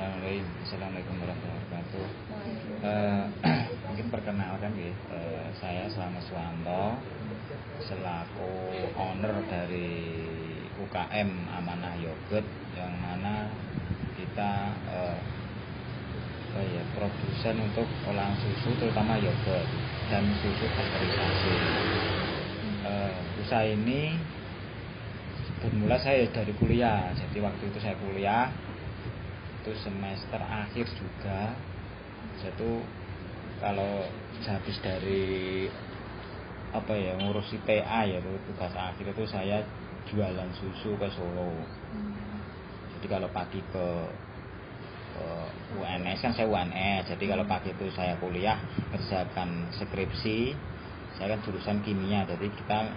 Bismillahirrahmanirrahim. Assalamualaikum warahmatullahi wabarakatuh. Mungkin perkenalkan ya, saya Slamet Suwanto selaku owner dari UKM Amanah Yogurt, yang mana kita produsen untuk olahan susu, terutama yogurt dan susu pasteurisasi. Usaha ini bermula saya dari kuliah. Jadi waktu itu saya kuliah itu semester akhir juga. Jadi kalau habis dari ngurusi TA, yaitu tugas akhir, itu saya jualan susu ke Solo. Jadi kalau pagi ke UNS, kan saya UNS, jadi kalau pagi itu saya kuliah kerjakan skripsi. Saya kan jurusan kimia, jadi kita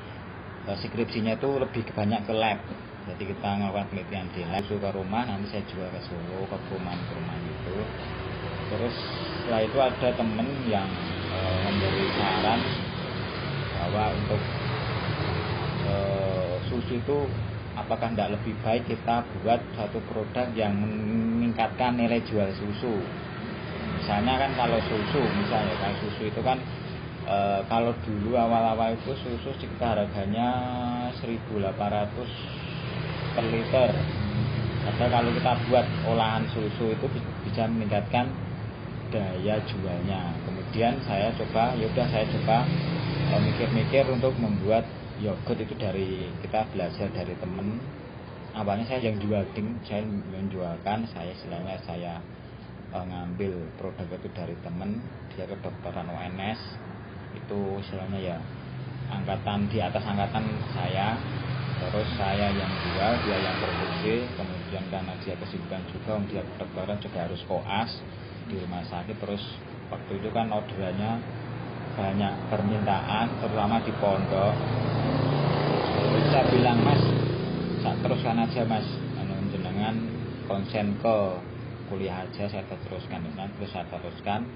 skripsinya itu lebih banyak ke lab. Jadi kita melakukan penelitian di lab, ke rumah, nanti saya jual ke Solo, ke perumahan itu. Terus setelah itu ada temen yang memberi saran bahwa untuk susu itu apakah tidak lebih baik kita buat satu produk yang meningkatkan nilai jual susu. Misalnya kan kalau susu itu kan kalau dulu awal-awal itu susu sekitar harganya 1.800 per liter. Padahal kalau kita buat olahan susu itu bisa meningkatkan daya jualnya. Kemudian saya coba mikir-mikir untuk membuat yogurt itu kita belajar dari temen. Awalnya saya yang saya menjualkan, saya ngambil produk itu dari temen. Dia kedokteran UNS, itu istilahnya ya di atas angkatan saya. Terus saya yang jual, dia yang produksi. Kemudian karena dia kesibukan juga, dia kedokteran juga harus koas di rumah sakit. Terus waktu itu kan orderannya banyak permintaan, terutama di pondok. Terus saya bilang, Mas, teruskan aja Mas, jenengan konsen ke kuliah aja, saya teruskan. Terus saya teruskan,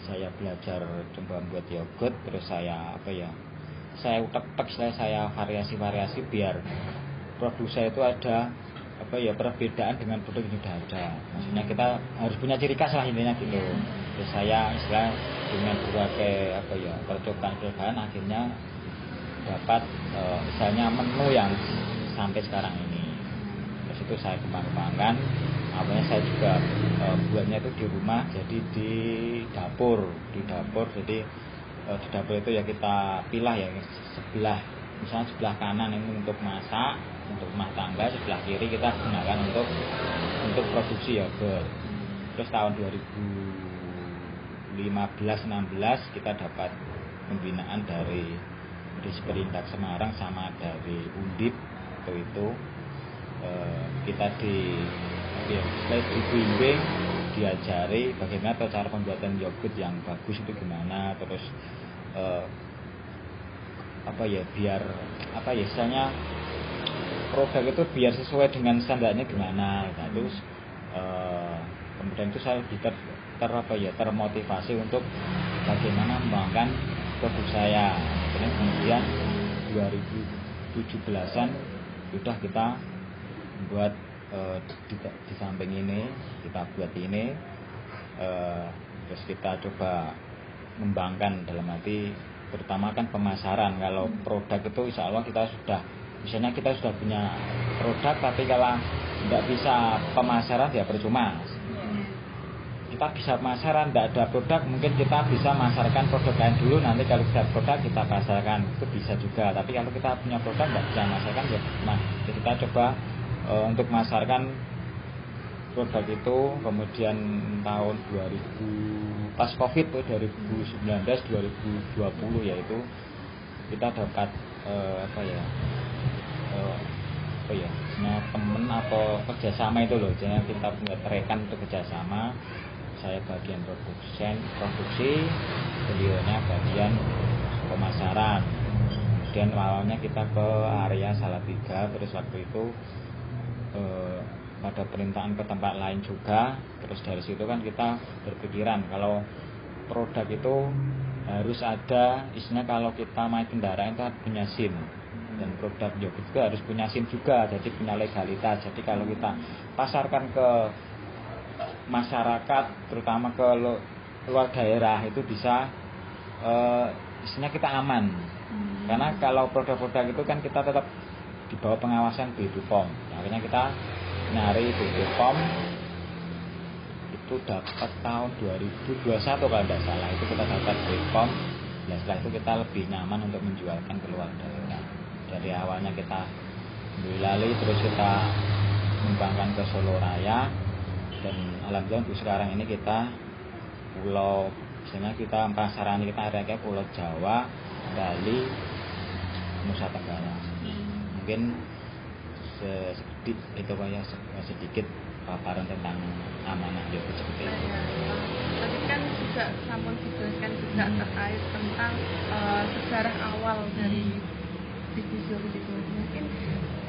saya belajar coba buat yogurt. Terus saya saya variasi biar produk saya itu ada perbedaan dengan produk yang sudah ada. Maksudnya kita harus punya ciri khas lah, intinya gitu. Terus saya dengan berbagai percobaan akhirnya dapat misalnya menu yang sampai sekarang ini. Terus itu saya kembangkan. Awalnya saya juga buatnya itu di rumah, jadi di dapur. Jadi di dapur itu ya kita pilah ya, misalnya sebelah kanan ini untuk masak, untuk rumah tangga, sebelah kiri kita gunakan untuk produksi yogurt. Terus tahun 2015-16 kita dapat pembinaan dari Disperindak Semarang sama dari Undip. Itu kita dibimbing, diajari bagaimana cara pembuatan yogurt yang bagus itu gimana. Terus istilahnya produk itu biar sesuai dengan standarnya gimana. Terus kemudian itu saya lebih termotivasi untuk bagaimana mengembangkan produk saya. Kemudian 2017-an sudah kita buat di samping ini kita buat ini, terus kita coba mengembangkan dalam arti terutama kan pemasaran. Kalau produk itu insya Allah kita sudah punya produk, tapi kalau tidak bisa pemasaran ya percuma. Kita bisa pemasaran, tidak ada produk, mungkin kita bisa masarkan produk lain dulu, nanti kalau sudah produk kita pasarkan, itu bisa juga. Tapi kalau kita punya produk tidak bisa masarkan ya kita coba untuk masarkan produk itu. Kemudian tahun 2000 pas Covid itu 2019-2020 yaitu kita dapat temen atau kerjasama itu loh. Jadi kita punya rekan untuk kerjasama. Saya bagian produksi, beliaunya bagian pemasaran. Kemudian awalnya kita ke area Salatiga, terus waktu itu pada perintahan ke tempat lain juga. Terus dari situ kan kita berpikiran kalau produk itu harus ada, istilahnya kalau kita main kendaraan itu harus punya SIM. Dan produk yogurt juga harus punya SIM juga, jadi punya legalitas. Jadi kalau kita pasarkan ke masyarakat terutama ke luar daerah itu bisa istilahnya kita aman. Karena kalau produk-produk itu kan kita tetap di bawah pengawasan BPOM. Akhirnya kita nyari BPOM itu dapat tahun 2021 kalau tidak salah, itu kita dapat BPOM. Nah, setelah itu kita lebih nyaman untuk menjualkan ke luar daerah. Dari awalnya kita Boyolali, terus kita mengembangkan ke Solo Raya, dan alhamdulillah untuk sekarang ini kita pulau, misalnya kita pasaran kita area Pulau Jawa, Bali, Nusa Tenggara. Mungkin sedikit itu ya, sedikit paparan tentang amanah yogurt seperti itu. Tadi kan juga namun dijelaskan juga terkait tentang sejarah awal dari bisnis yogurt itu. Mungkin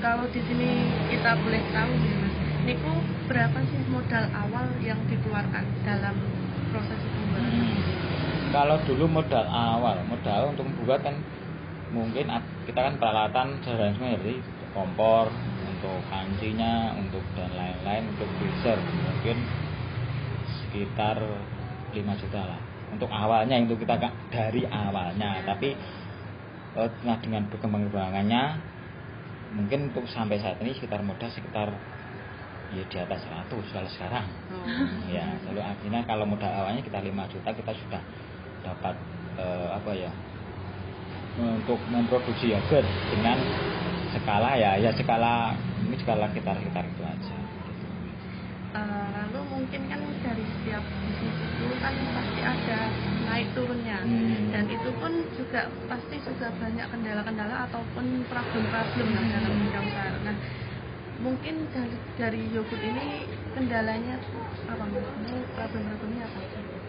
kalau di sini kita boleh tahu ya Mas, niku berapa sih modal awal yang dikeluarkan dalam proses pembuatan? Kalau dulu modal untuk membuat kan mungkin kita kan peralatan sederhana seperti kompor, untuk pancinya, untuk dan lain-lain, untuk freezer mungkin sekitar 5 juta lah untuk awalnya, itu kita dari awalnya. Tapi nah dengan perkembangannya mungkin untuk sampai saat ini modal sekitar ya di atas 100 kalau sekarang. Ya, lalu akhirnya kalau modal awalnya kita 5 juta kita sudah dapat untuk memproduksi yogurt dengan skala skala sekitar itu aja. Lalu mungkin kan dari setiap bisnis itu kan pasti ada naik turunnya, dan itu pun juga pasti juga banyak kendala-kendala ataupun problem-problem dalam bidang usaha. Nah, mungkin dari yogurt ini kendalanya apa Mas? Problem-problemnya apa?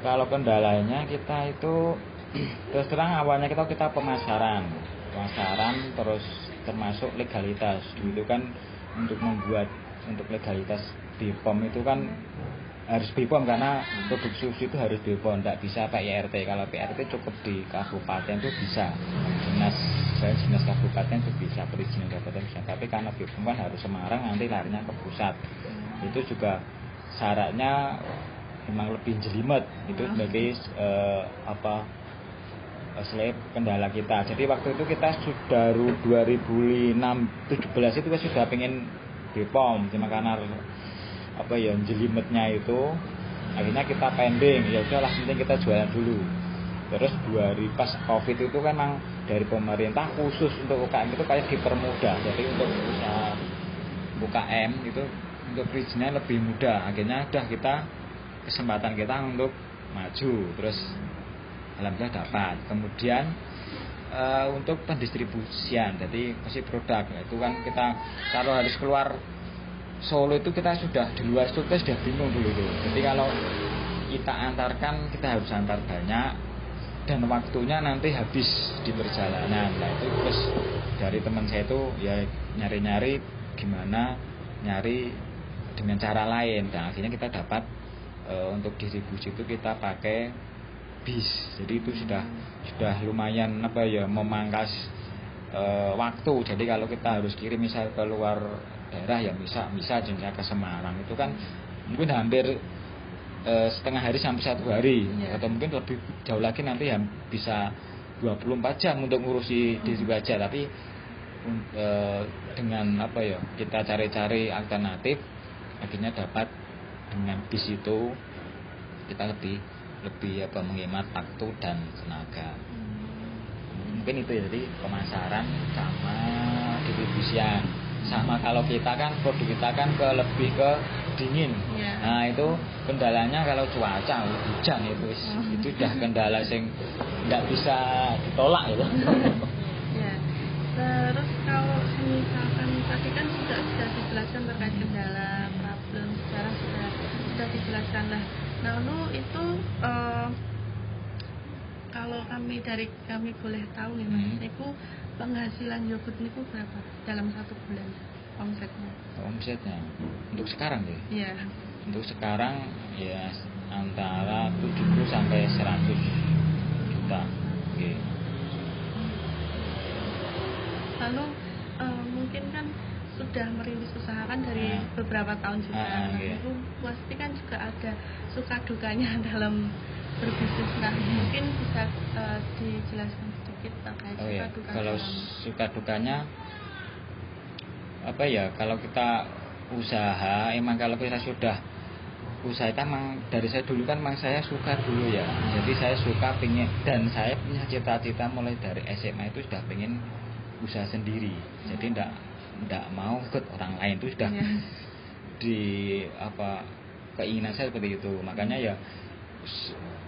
Kalau kendalanya kita itu terus terang awalnya kita pemasaran terus termasuk legalitas. Itu kan untuk membuat untuk legalitas BPOM itu kan harus BPOM, karena produk susu itu harus BPOM, tidak bisa PIRT. Kalau PIRT cukup di kabupaten itu bisa, dinas kabupaten itu bisa, perizinan kabupaten bisa. Tapi karena BPOM kan harus Semarang, nanti larinya ke pusat. Itu juga syaratnya memang lebih jelimet. Itu sebagai kendala kita. Jadi waktu itu kita sudah 2017 itu sudah pengen BPOM, cuma karena jelimetnya itu akhirnya kita pending. Ya udahlah, penting kita jualan dulu. Terus pas Covid itu kan memang dari pemerintah khusus untuk UKM itu kayak dipermudah. Jadi untuk usaha UKM itu untuk perizinannya lebih mudah. Akhirnya kesempatan kita untuk maju, terus alhamdulillah dapat. Kemudian untuk pendistribusian, jadi kasih produk itu kan kita kalau harus keluar Solo itu kita sudah di luar itu kita sudah bingung dulu itu. Jadi kalau kita antarkan kita harus antar banyak dan waktunya nanti habis di perjalanan. Nah itu terus dari teman saya itu ya nyari gimana nyari dengan cara lain. Dan akhirnya kita dapat untuk distribusi itu kita pakai bis. Jadi itu sudah lumayan memangkas waktu. Jadi kalau kita harus kirim misal ke luar daerah ya bisa misalnya ke Semarang itu kan mungkin hampir setengah hari sampai 1 hari, atau mungkin lebih jauh lagi nanti ya bisa 24 jam untuk ngurusi diri aja. Tapi dengan kita cari-cari alternatif, akhirnya dapat dengan bis itu kita lebih menghemat waktu dan tenaga. Mungkin itu ya, jadi pemasaran sama distribusian. Sama kalau kita kan produk kita kan lebih ke dingin. Nah itu kendalanya kalau cuaca hujan itu sudah kendala yang nggak bisa ditolak itu. Terus kalau misalkan tadi kan sudah dijelaskan terkait kendala, problem, sekarang sudah dijelaskan lah. Lalu itu kalau kami boleh tahu nih Mas, itu penghasilan yogurt niku berapa dalam 1 bulan omsetnya? Omsetnya untuk sekarang ya? Iya. Untuk sekarang ya antara 70 sampai 100 juta. Lalu mungkin kan sudah merintis usaha kan dari beberapa tahun juga. Iya. Itu pasti kan juga ada suka dukanya dalam berbisnis. Nah, mungkin bisa dijelaskan sedikit terkait suka duka. Kalau suka dukanya apa ya, kalau kita usaha, emang kalau kita sudah usaha itu emang dari saya dulu kan emang saya suka dulu ya. Jadi saya suka pengen, dan saya punya cita-cita mulai dari SMA itu sudah pengen usaha sendiri. Jadi ndak mau ikut orang lain, itu sudah di apa keinginan saya seperti itu. Makanya ya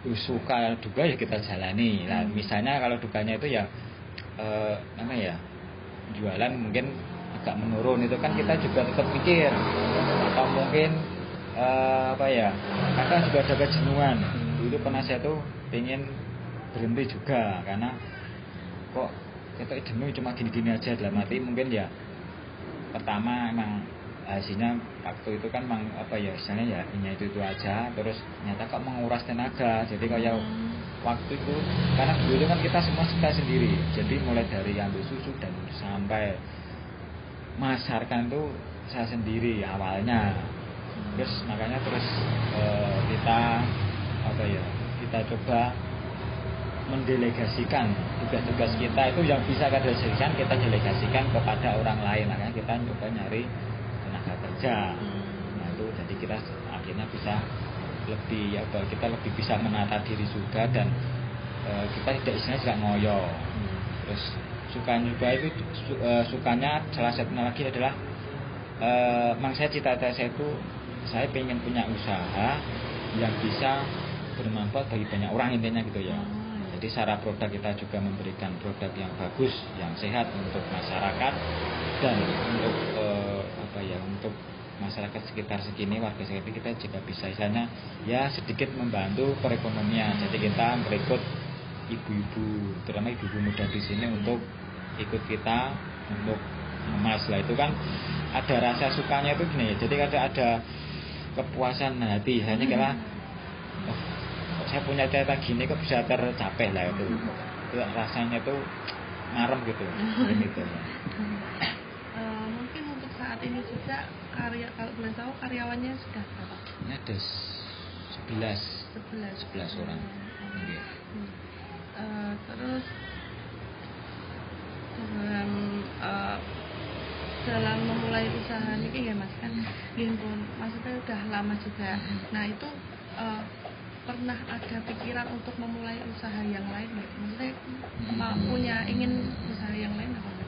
suka duka ya kita jalani. Nah, misalnya kalau dukanya itu ya jualan mungkin agak menurun, itu kan kita juga tetap mikir, atau mungkin kadang juga ada kejenuhan. Dulu pernah saya tuh pengen berhenti juga karena kok kita jenuh cuma gini-gini aja. Dalam arti mungkin ya pertama emang hasilnya waktu itu kan emang misalnya ya ini itu aja, terus ternyata kok menguras tenaga. Jadi kayak waktu itu, karena dulu itu kan kita semua suka sendiri, jadi mulai dari ambil susu dan sampai masarkan tuh saya sendiri awalnya. Terus makanya kita coba mendelegasikan tugas-tugas kita itu yang bisa kita delegasikan kepada orang lain. Makanya kita coba nyari tenaga kerja. Nah itu jadi kita akhirnya bisa kita lebih bisa menata diri juga, dan kita tidak istilahnya juga ngoyo. Terus sukanya juga itu sukanya salah satunya lagi adalah memang saya cita-cita saya itu saya pengen punya usaha yang bisa bermanfaat bagi banyak orang, intinya gitu ya. Jadi secara produk kita juga memberikan produk yang bagus, yang sehat untuk masyarakat, dan untuk untuk masyarakat sekitar segini, warga sekitar kita juga bisa istilahnya ya sedikit membantu perekonomian. Jadi kita merekrut ibu-ibu, terutama ibu-ibu muda di sini untuk ikut kita untuk emas lah. Itu kan ada rasa sukanya itu gini ya. Jadi ada kepuasan hati, hanya karena saya punya cita gini kok bisa tercapai lah itu rasanya tuh ngarem gitu. Gitu ya. Mungkin untuk saat ini juga kalau boleh tahu karyawannya sudah berapa? Ini ada 11 orang. Terus dalam memulai usaha ini ya Mas kan, pun maksudnya udah lama juga. Nah itu pernah ada pikiran untuk memulai usaha yang lain nggak? Maksudnya ingin usaha yang lain apa enggak?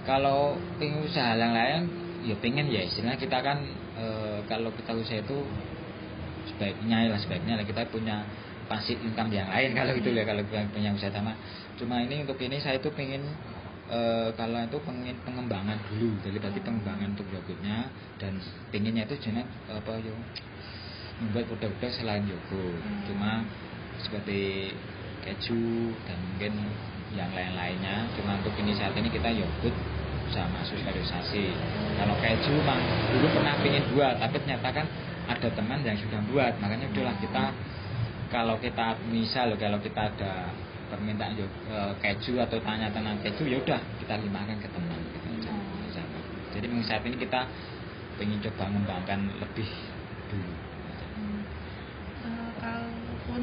Kalau ingin usaha yang lain ya pengen ya, istilahnya kita kan kalau kita usaha itu sebaiknya kita punya passive income yang lain kalau gitu ya, kalau kita punya usaha sama. Cuma ini untuk ini saya itu pengen kalau itu pengen pengembangan dulu, jadi berarti pengembangan untuk yogurtnya, dan pengennya itu jenis membuat produk-produk selain yogurt, cuma seperti keju dan mungkin yang lain-lainnya. Cuma untuk ini saat ini kita yogurt bisa masuk sterilisasi. Kalau keju memang dulu pernah pengen buat, tapi ternyata kan ada teman yang sudah buat, makanya udahlah kita kalau kita ada permintaan keju atau tanya tentang keju, ya udah kita limpahkan ke teman gitu aja. Jadi saat ini kita pengen coba mengembangkan lebih dulu. Kalaupun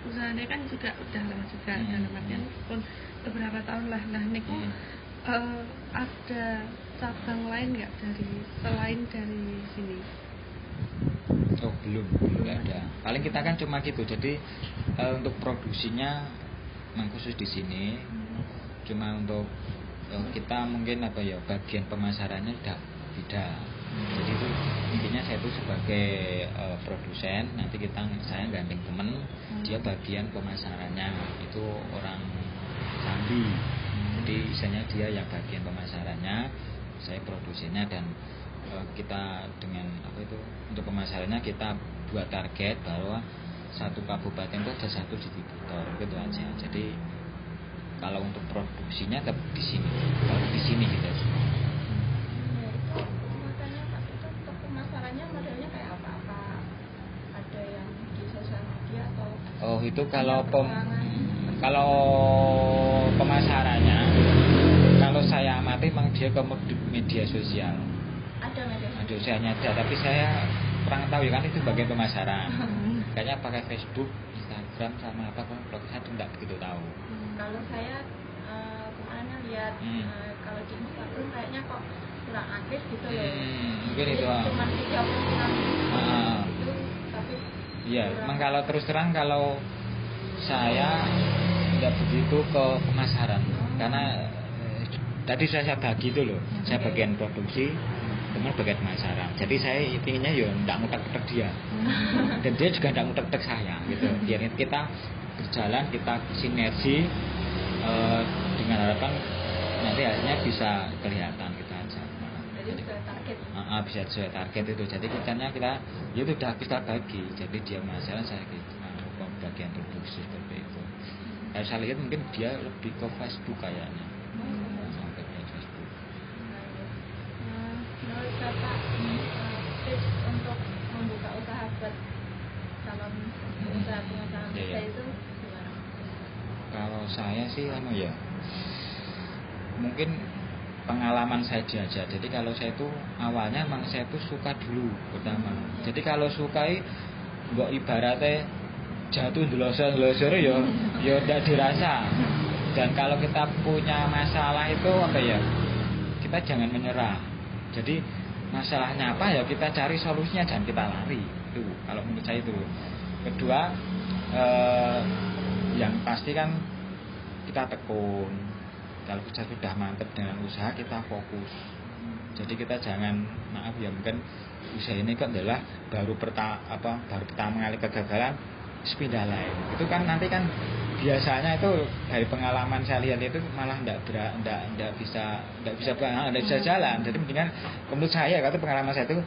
usahanya kan juga udah lama juga, dalam artian pun beberapa tahun lah. Nah niku ada cabang lain nggak selain dari sini? Oh belum ada. Paling kita kan cuma gitu. Jadi untuk produksinya memang khusus di sini. Cuma untuk kita mungkin bagian pemasarannya udah beda. Jadi itu intinya saya itu sebagai produsen, nanti saya gandeng temen, dia bagian pemasarannya itu orang Sambi. Jadi misalnya dia yang bagian pemasarannya, saya produksinya, dan kita dengan untuk pemasarannya kita buat target bahwa satu kabupaten itu ada satu distributor gitu aja. Jadi kalau untuk produksinya tetap di sini, gitu. Untuk pemasarannya modelnya kayak apa? Ada yang di sosial media atau? Oh itu kalau pemasarannya, kalau saya nanti memang dia ke media sosial. Ada media Media sosialnya ada, tapi saya kurang tahu ya kan itu bagian pemasaran. Kayaknya pakai Facebook, Instagram sama apa kalau saya tuh nggak begitu tahu. Kalau saya kemarin lihat kalau di Instagram kayaknya kok kurang aktif gitu loh. Mungkin itu. Cuma 3 postingan itu, tapi iya, memang kalau terus terang kalau saya tidak begitu ke pemasaran karena tadi saya bagi itu loh, saya bagian produksi, teman bagian pemasaran. Jadi saya intinya ya tidak ngutek-ngutek dia, dan dia juga tidak ngutek-ngutek saya gitu. Biar kita berjalan, kita sinergi dengan harapan nanti hasilnya bisa kelihatan gitu aja. jadi sesuai target. Bisa sesuai target itu. Jadi kitanya kita ya itu udah kita bagi. Jadi dia masalah saya gitu, bagian produksi seperti itu. Kalau saya lihat mungkin dia lebih ke Facebook kayaknya. Sampai ke Facebook. Menurut Bapak tips untuk membuka usaha buat calon pengusaha itu gimana? Kalau saya sih ya mungkin pengalaman saja. Jadi kalau saya itu awalnya memang saya itu suka dulu pertama. Jadi kalau sukai mbok ibaratnya jatuh ndelosor ya tidak dirasa. Dan kalau kita punya masalah itu apa ya, kita jangan menyerah. Jadi masalahnya apa ya kita cari solusinya, jangan kita lari. Itu kalau menurut saya itu. Kedua yang pasti kan kita tekun. Kalau kita sudah mantap dengan usaha, kita fokus. Jadi kita jangan, maaf ya mungkin usaha ini kan adalah baru pertama kali kegagalan, pindah lain. Itu kan nanti kan biasanya itu dari pengalaman saya lihat itu malah tidak bisa jalan. Jadi mendingan menurut saya kata pengalaman saya itu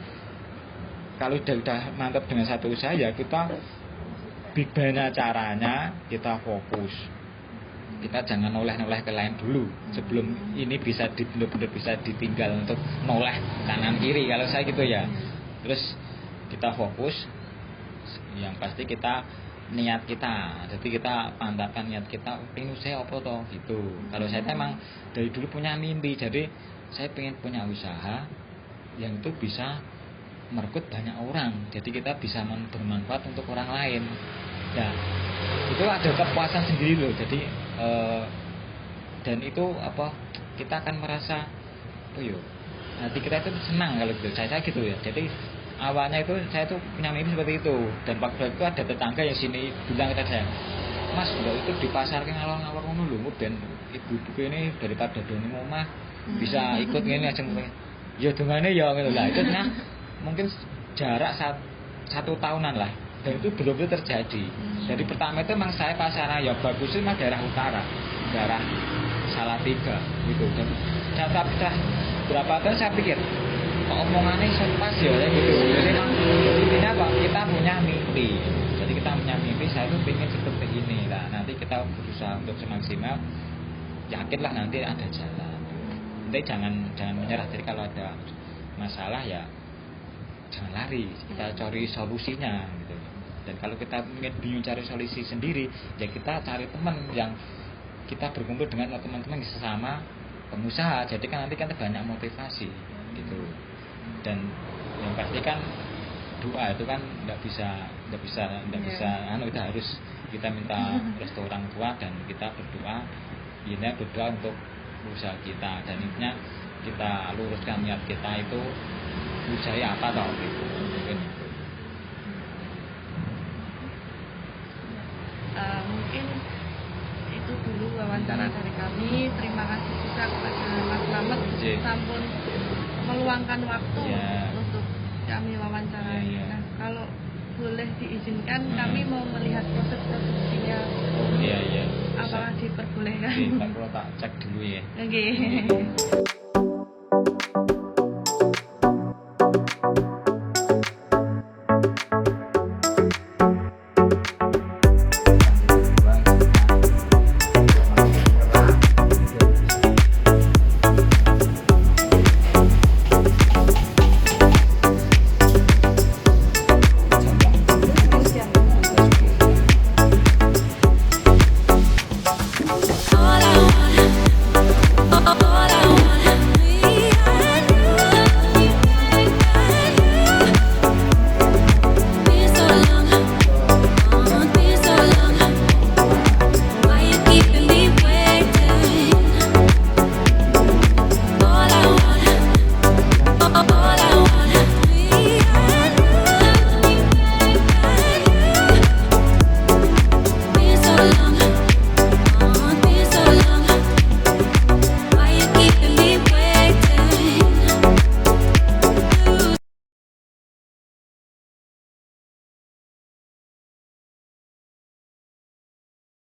kalau udah mantap dengan satu usaha ya kita gimana caranya kita fokus. Kita jangan noleh-noleh ke lain dulu sebelum ini bisa benar-benar bisa ditinggal untuk noleh kanan kiri kalau saya gitu ya. Terus kita fokus, yang pasti kita niat kita. Jadi kita pantapkan niat kita, ini saya apa toh gitu. Kalau saya memang dari dulu punya mimpi, jadi saya pengen punya usaha yang itu bisa merekrut banyak orang. Jadi kita bisa bermanfaat untuk orang lain. Nah, itu ada kepuasan sendiri loh. Jadi dan itu kita akan merasa hati kita itu senang kalau gitu. Saya gitu ya. Jadi awalnya itu saya tuh punya mimpi seperti itu, dan waktu itu ada tetangga yang sini bilang ke saya, Mas, itu di pasar kan ngalor-ngalor ngono lho, ben ibu-ibu ini daripada doni omah bisa ikut ngene aja mungkin. Ya dungane ya gitu lah. Itu mungkin jarak 1 tahunan lah. Dan itu belum terjadi. Jadi pertama itu memang saya pasaran ya bagus itu memang daerah utara, daerah Salatiga gitu. Dan saya berapa tahun saya pikir omongannya pas ya gitu. Jadi memang intinya apa? Kita punya mimpi. Jadi kita punya mimpi, saya tuh pengen seperti ini lah. Nanti kita berusaha untuk semaksimal. Yakinlah nanti ada jalan. Nanti jangan menyerah. Jadi kalau ada masalah ya jangan lari. Kita cari solusinya gitu. Dan kalau kita bingung cari solusi sendiri, ya kita cari teman yang kita berkumpul dengan teman-teman sesama pengusaha. Jadi kan nanti kan banyak motivasi gitu. Dan yang pasti kan doa itu kan nggak bisa kita harus kita minta restu orang tua dan kita berdoa, ini berdoa untuk usaha kita, dan intinya kita luruskan niat kita itu usaha apa toh gitu. Mungkin itu dulu wawancara dari kami. Terima kasih juga kepada Mas Slamet sampun meluangkan waktu untuk kami wawancara. Nah, kalau boleh diizinkan kami mau melihat proses produksinya. Iya. Apakah diperbolehkan? Kita tak cek dulu ya. Oke.